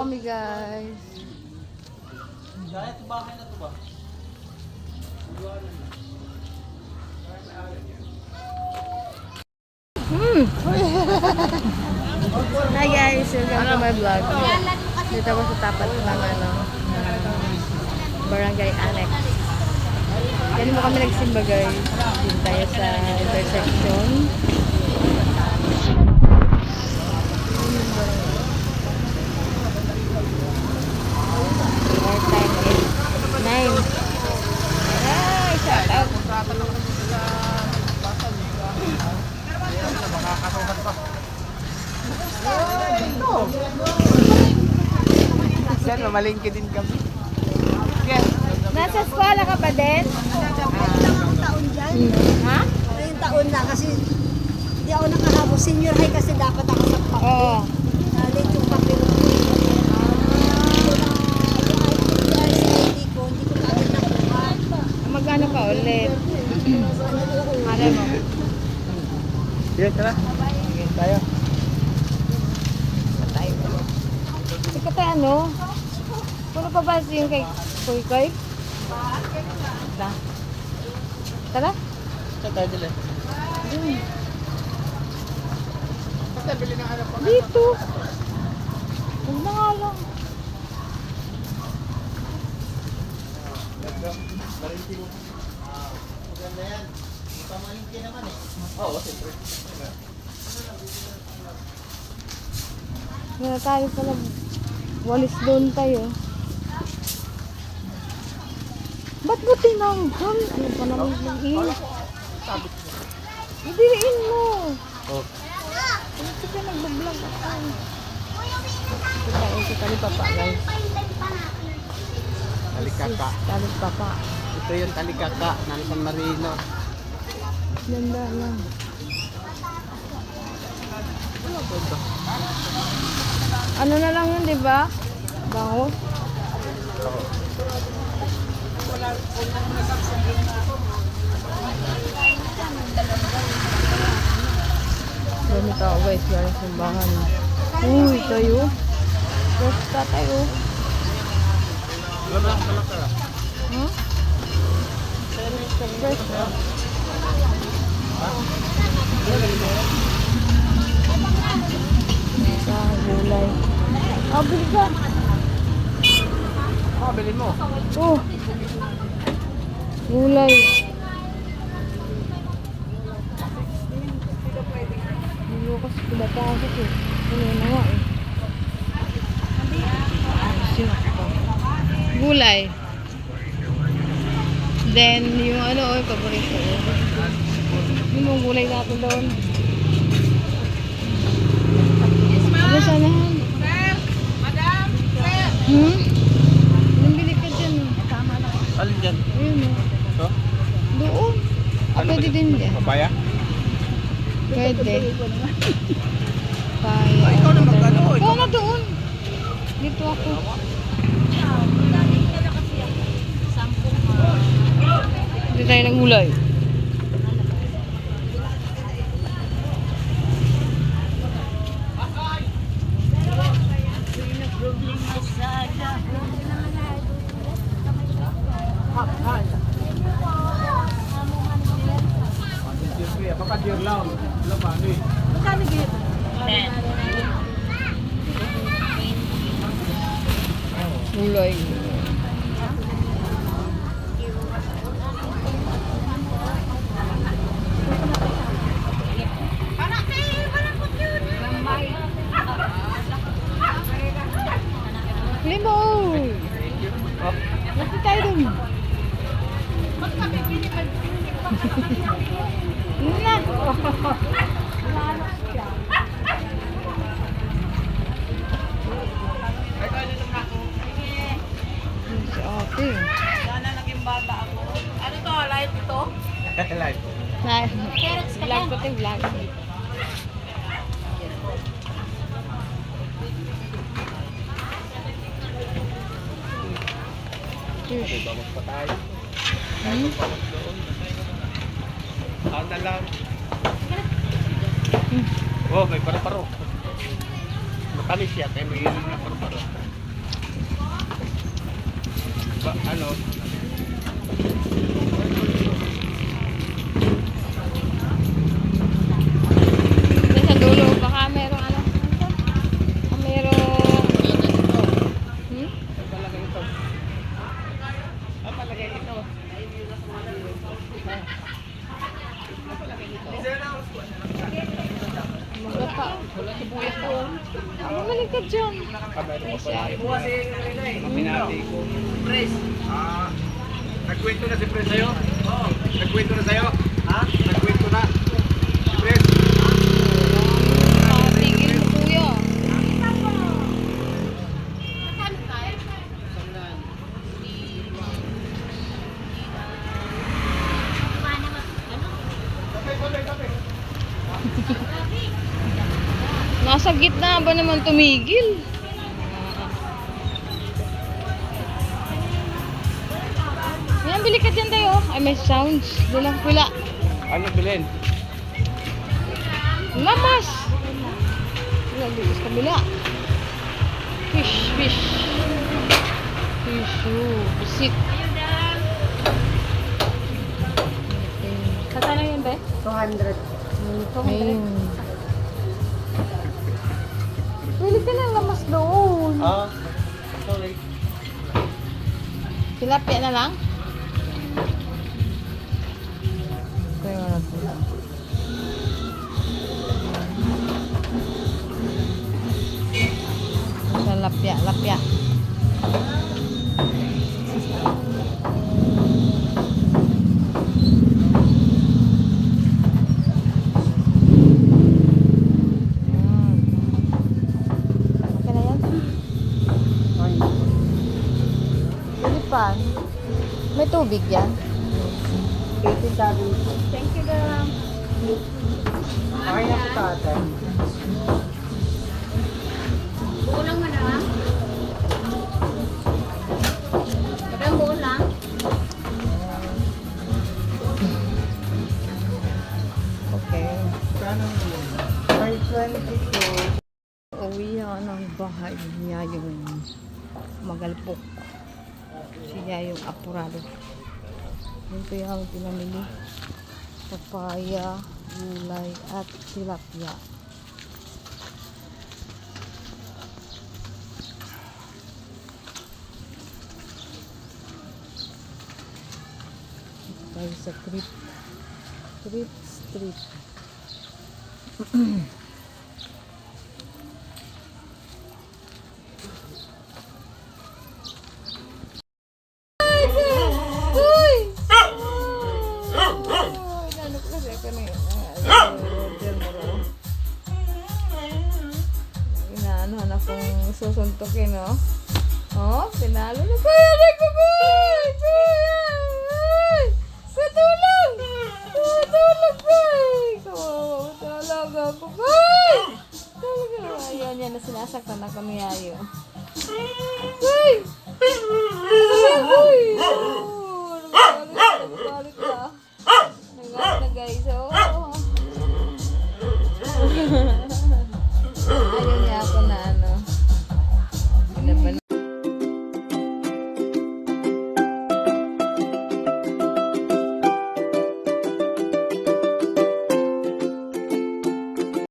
kami guys. Dahil ito bahay na ito ba? Hi guys, welcome to my vlog. Dito ako sa tapat ng Barangay Annex. Yan mo kami nagsimba guys. Dito tayo sa intersection. Our time is 9. Ay, shout out. Sir, mamalingki din kami. Yes. Nasa eskwela ka pa din? Ang taon dyan. Ha? Ngayong taon na kasi hindi ako nakahabos. Senior high kasi dapat ako sa papel. Oo. Late yung papel ko. Hindi ko kagad nakuha. Magkano ka ulit? Mare mo. Sige, tara. Sige, tayo. Ika tayo ano? Puno pa ba yung kay Koy? Tara. Tara? Saan tayo dila? Basta bili ng ano pa. Dito. Huwag na nga lang. Malingki mo. Maganda yan. Pamalingki naman eh. Oo, siyempre. Wala tayo pala. Walis doon tayo. Ba't mo tinanggal? Ano pa naman yung in? Sabit mo. Idiriin mo. Oh. Ito ka nagbablog ako. Ito tayo sa talipapa guys. Talikaka. Talipapa. Ito yung talikaka ng San Marino. Ganda lang. Ano ba ito? Ano na lang yun, di ba? Bango. Dami tao guys, galing simbahan. Uy, tayo. Basta tayo. Wala lang talaka. Huh? Fresh. Sa gulay. Ah, bili ka. Bilhin mo. Oh. Gulay. Dilo kasi pinapasok eh. Ano na nga eh. Gulay. Then, yung ano, oh, paborito. Yung mga gulay natin doon. Ano sana? Hmm? Anong bili ka dyan? Alin dyan? Ayun oh. Ito? Doon. Ah, pwede din dyan. Papaya? Pwede. Paya. Ikaw na magkano? Ikaw na doon. Dito ako. Dito tayo ng gulay. Papadir lang. Lapano eh. Gulay. Limo! Nasa tayo dun. Yun na. Si ate. Sana naging bata ako. Ano to? Light ito? Live. Vlog ko ito, vlog. Okay, bawag pa tayo. Bawag doon. Saan na lang? Oh, may paru-paro. Matamis siya, kaya may ilim na paru-paro. Ano? Doon sa dulo, baka merong ano. Baka merong... Hmm? Ay, palagay ito. Ah, palagay ito. Maga pa. Wala sibuyas ko. Bumalik ka dyan. Ah, meron ko Siya. pala. Maminati ko. Nagkwento na si Pres sa'yo? Oo. Nagkwento na sa'yo? Ha? Nagkwento na. Pres. Tigil mo kuya. Nasa gitna ba naman tumigil? Yan, bili ka dyan tayo. Ay, may sounds. Bilang pula. Ano bilhin? Lamas! Wala, bilis kabila. Fish, fish. Fish, bisit. Kata na yun, be? 200. Ayun. Pili ka ng lamas doon. Ah, sorry. Tilapia na lang? Kaya nga natin. Sa lapya, lapya. Okay na yan? Pilipan. May tubig yan? 80 sabi. Thank you, girl. Okay na po tatay. Bulang mo na. Parang bulang. Okay. Kano mo? 522. Uwi ng bahay niya yung magalpok. Siya yung apurado. Yun po yung pinamili. Papaya, gulay, at tilapia. Tayo sa Trip Street. Uy! Ano ko kasi ako na yun. Inaanohan akong susuntukin, no? Oh, pinalo na. Kuya, aray ko, boy! Kuya! Ay! Patulog! Patulog, boy! Kawawa, talaga ako, boy! Talaga. Ayan, yan na sinasaktan ako ni Yayo. Boy! Uy! Nagbalik ka. Nagbalik na guys. Oh.